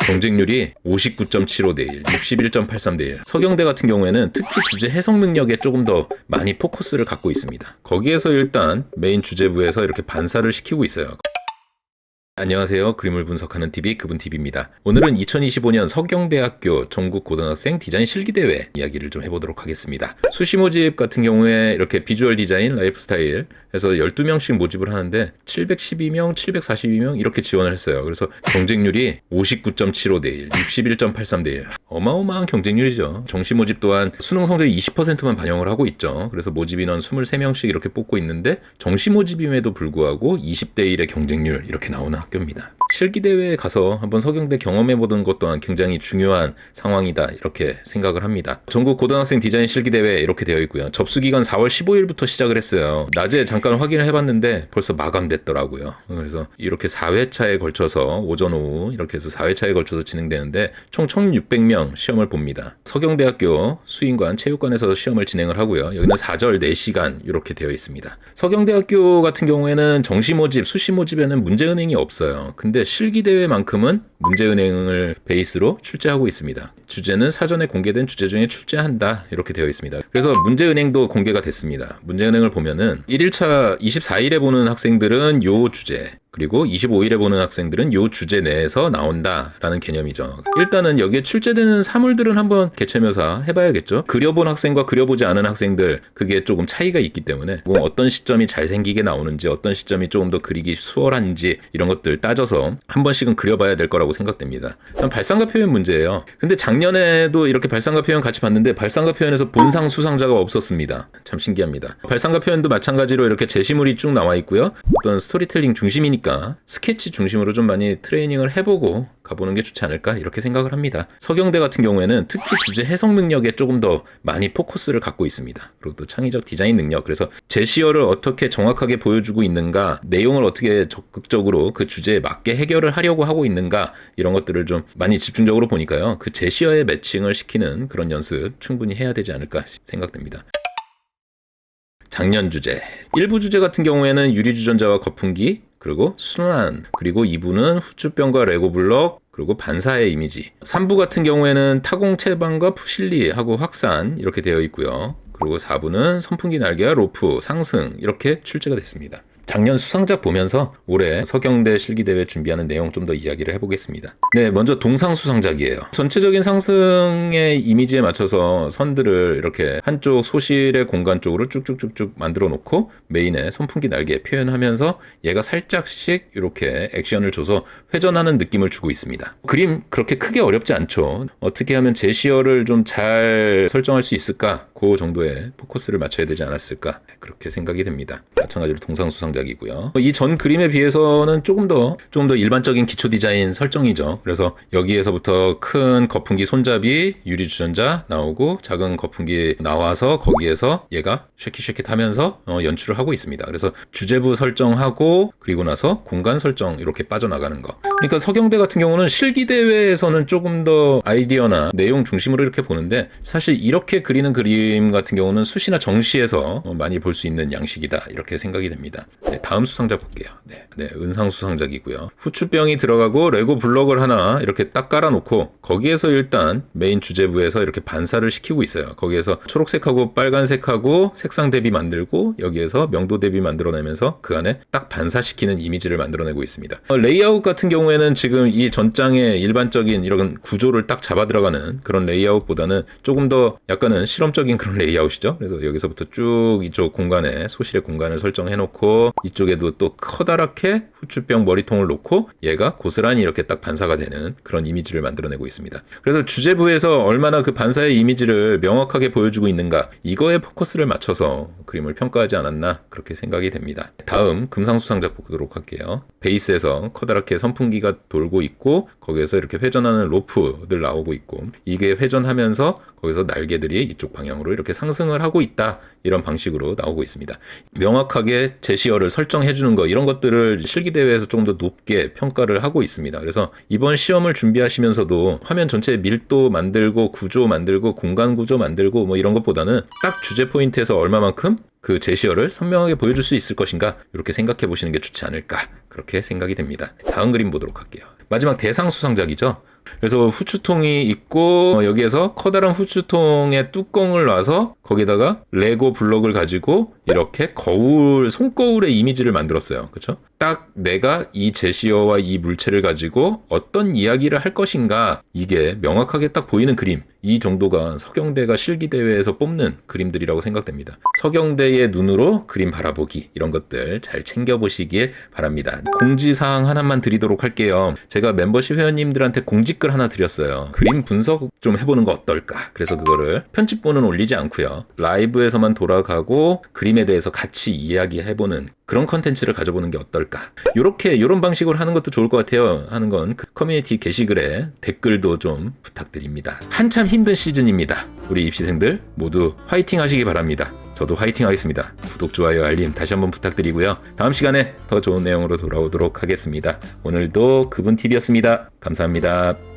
경쟁률이 59.75 대 1, 61.83 대 1. 서경대 같은 경우에는 특히 주제 해석 능력에 조금 더 많이 포커스를 갖고 있습니다. 거기에서 일단 메인 주제부에서 이렇게 반사를 시키고 있어요. 안녕하세요. 그림을 분석하는 TV 그분TV입니다. 오늘은 2025년 서경대학교 전국고등학생 디자인 실기대회 이야기를 좀 해보도록 하겠습니다. 수시 모집 같은 경우에 이렇게 비주얼 디자인, 라이프스타일 해서 12명씩 모집을 하는데 712명, 742명 이렇게 지원을 했어요. 그래서 경쟁률이 59.75 대 1, 61.83 대 1. 어마어마한 경쟁률이죠. 정시 모집 또한 수능 성적이 20%만 반영을 하고 있죠. 그래서 모집 인원 23명씩 이렇게 뽑고 있는데 정시 모집임에도 불구하고 20대 1의 경쟁률 이렇게 나오는 학교입니다. 실기대회에 가서 한번 서경대 경험해보던 것 또한 굉장히 중요한 상황이다 이렇게 생각을 합니다. 전국 고등학생 디자인 실기대회 이렇게 되어 있고요. 접수기간 4월 15일부터 시작을 했어요. 낮에 잠깐 확인을 해봤는데 벌써 마감됐더라고요. 그래서 이렇게 4회차에 걸쳐서 오전 오후 이렇게 해서 4회차에 걸쳐서 진행되는데 총 1600명 시험을 봅니다. 서경대학교 수인관 체육관에서 시험을 진행을 하고요. 여기는 4절 4시간 이렇게 되어 있습니다. 서경대학교 같은 경우에는 정시 모집, 수시 모집에는 문제은행이 없어요. 근데 실기대회만큼은 문제은행을 베이스로 출제하고 있습니다. 주제는 사전에 공개된 주제 중에 출제한다 이렇게 되어 있습니다. 그래서 문제은행도 공개가 됐습니다. 문제은행을 보면은 1일차 24일에 보는 학생들은 요 주제, 그리고 25일에 보는 학생들은 요 주제 내에서 나온다라는 개념이죠. 일단은 여기에 출제되는 사물들은 한번 개체묘사 해봐야겠죠. 그려본 학생과 그려보지 않은 학생들 그게 조금 차이가 있기 때문에 뭐 어떤 시점이 잘생기게 나오는지 어떤 시점이 조금 더 그리기 수월한지 이런 것들 따져서 한 번씩은 그려봐야 될 거라고 생각됩니다. 발상과 표현 문제예요. 근데 작년에도 이렇게 발상과 표현 같이 봤는데 발상과 표현에서 본상 수상자가 없었습니다. 참 신기합니다. 발상과 표현도 마찬가지로 이렇게 제시물이 쭉 나와 있고요. 어떤 스토리텔링 중심이니까 스케치 중심으로 좀 많이 트레이닝을 해보고 가보는 게 좋지 않을까 이렇게 생각을 합니다. 서경대 같은 경우에는 특히 주제 해석 능력에 조금 더 많이 포커스를 갖고 있습니다. 그리고 또 창의적 디자인 능력, 그래서 제시어를 어떻게 정확하게 보여주고 있는가, 내용을 어떻게 적극적으로 그 주제에 맞게 해결을 하려고 하고 있는가 이런 것들을 좀 많이 집중적으로 보니까요. 그 제시어에 매칭을 시키는 그런 연습 충분히 해야 되지 않을까 생각됩니다. 작년 주제, 1부 주제 같은 경우에는 유리주전자와 거품기, 그리고 순환, 그리고 2부는 후추병과 레고블럭, 그리고 반사의 이미지. 3부 같은 경우에는 타공채반과 푸실리하고 확산 이렇게 되어 있고요. 그리고 4부는 선풍기 날개와 로프, 상승 이렇게 출제가 됐습니다. 작년 수상작 보면서 올해 서경대 실기대회 준비하는 내용 좀 더 이야기를 해보겠습니다. 네, 먼저 동상 수상작이에요. 전체적인 상승의 이미지에 맞춰서 선들을 이렇게 한쪽 소실의 공간 쪽으로 쭉쭉쭉쭉 만들어 놓고 메인에 선풍기 날개 표현하면서 얘가 살짝씩 이렇게 액션을 줘서 회전하는 느낌을 주고 있습니다. 그림 그렇게 크게 어렵지 않죠. 어떻게 하면 제시어를 좀 잘 설정할 수 있을까? 그 정도의 포커스를 맞춰야 되지 않았을까? 그렇게 생각이 됩니다. 마찬가지로 동상 수상작이고요. 이 전 그림에 비해서는 조금 더 일반적인 기초 디자인 설정이죠. 그래서 여기에서부터 큰 거품기 손잡이 유리 주전자 나오고 작은 거품기 나와서 거기에서 얘가 쉐킷쉐킷 하면서 연출을 하고 있습니다. 그래서 주제부 설정하고 그리고 나서 공간 설정 이렇게 빠져나가는 거. 그러니까 서경대 같은 경우는 실기대회에서는 조금 더 아이디어나 내용 중심으로 이렇게 보는데 사실 이렇게 그리는 그림 같은 경우는 수시나 정시에서 많이 볼 수 있는 양식이다 이렇게 생각이 됩니다. 네, 다음 수상작 볼게요. 네, 은상 수상작이고요. 후추병이 들어가고 레고 블럭을 하나 이렇게 딱 깔아놓고 거기에서 일단 메인 주제부에서 이렇게 반사를 시키고 있어요. 거기에서 초록색하고 빨간색하고 색상 대비 만들고 여기에서 명도 대비 만들어내면서 그 안에 딱 반사시키는 이미지를 만들어내고 있습니다. 레이아웃 같은 경우에는 지금 이 전장의 일반적인 이런 구조를 딱 잡아 들어가는 그런 레이아웃보다는 조금 더 약간은 실험적인 그런 레이아웃이죠. 그래서 여기서부터 쭉 이쪽 공간에 소실의 공간을 설정해놓고 이쪽에도 또 커다랗게 후추병 머리통을 놓고 얘가 고스란히 이렇게 딱 반사가 되는 그런 이미지를 만들어내고 있습니다. 그래서 주제부에서 얼마나 그 반사의 이미지를 명확하게 보여주고 있는가 이거에 포커스를 맞춰서 그림을 평가하지 않았나 그렇게 생각이 됩니다. 다음 금상수상작 보도록 할게요. 베이스에서 커다랗게 선풍기가 돌고 있고 거기에서 이렇게 회전하는 로프들 나오고 있고 이게 회전하면서 거기서 날개들이 이쪽 방향으로 이렇게 상승을 하고 있다 이런 방식으로 나오고 있습니다. 명확하게 제시어를 설정해 주는 거 이런 것들을 실기대회에서 조금 더 높게 평가를 하고 있습니다. 그래서 이번 시험을 준비하시면서도 화면 전체 밀도 만들고 구조 만들고 공간 구조 만들고 뭐 이런 것보다는 딱 주제 포인트에서 얼마만큼 그 제시어를 선명하게 보여줄 수 있을 것인가 이렇게 생각해 보시는 게 좋지 않을까 그렇게 생각이 됩니다. 다음 그림 보도록 할게요. 마지막 대상 수상작이죠. 그래서 후추통이 있고 여기에서 커다란 후추통에 뚜껑을 놔서 거기다가 레고 블럭을 가지고 이렇게 거울, 손거울의 이미지를 만들었어요. 그렇죠? 딱 내가 이 제시어와 이 물체를 가지고 어떤 이야기를 할 것인가, 이게 명확하게 딱 보이는 그림, 이 정도가 서경대가 실기대회에서 뽑는 그림들이라고 생각됩니다. 서경대의 눈으로 그림 바라보기, 이런 것들 잘 챙겨보시길 바랍니다. 공지사항 하나만 드리도록 할게요. 제가 멤버십 회원님들한테 공지글 하나 드렸어요. 그림 분석 좀 해보는 거 어떨까? 그래서 그거를 편집본은 올리지 않고요, 라이브에서만 돌아가고 그림에 대해서 같이 이야기해보는 그런 컨텐츠를 가져보는 게 어떨까? 이런 방식으로 하는 것도 좋을 것 같아요. 하는 건 그 커뮤니티 게시글에 댓글도 좀 부탁드립니다. 한참 힘든 시즌입니다. 우리 입시생들 모두 화이팅 하시기 바랍니다. 저도 화이팅 하겠습니다. 구독, 좋아요, 알림 다시 한번 부탁드리고요. 다음 시간에 더 좋은 내용으로 돌아오도록 하겠습니다. 오늘도 그분TV였습니다. 감사합니다.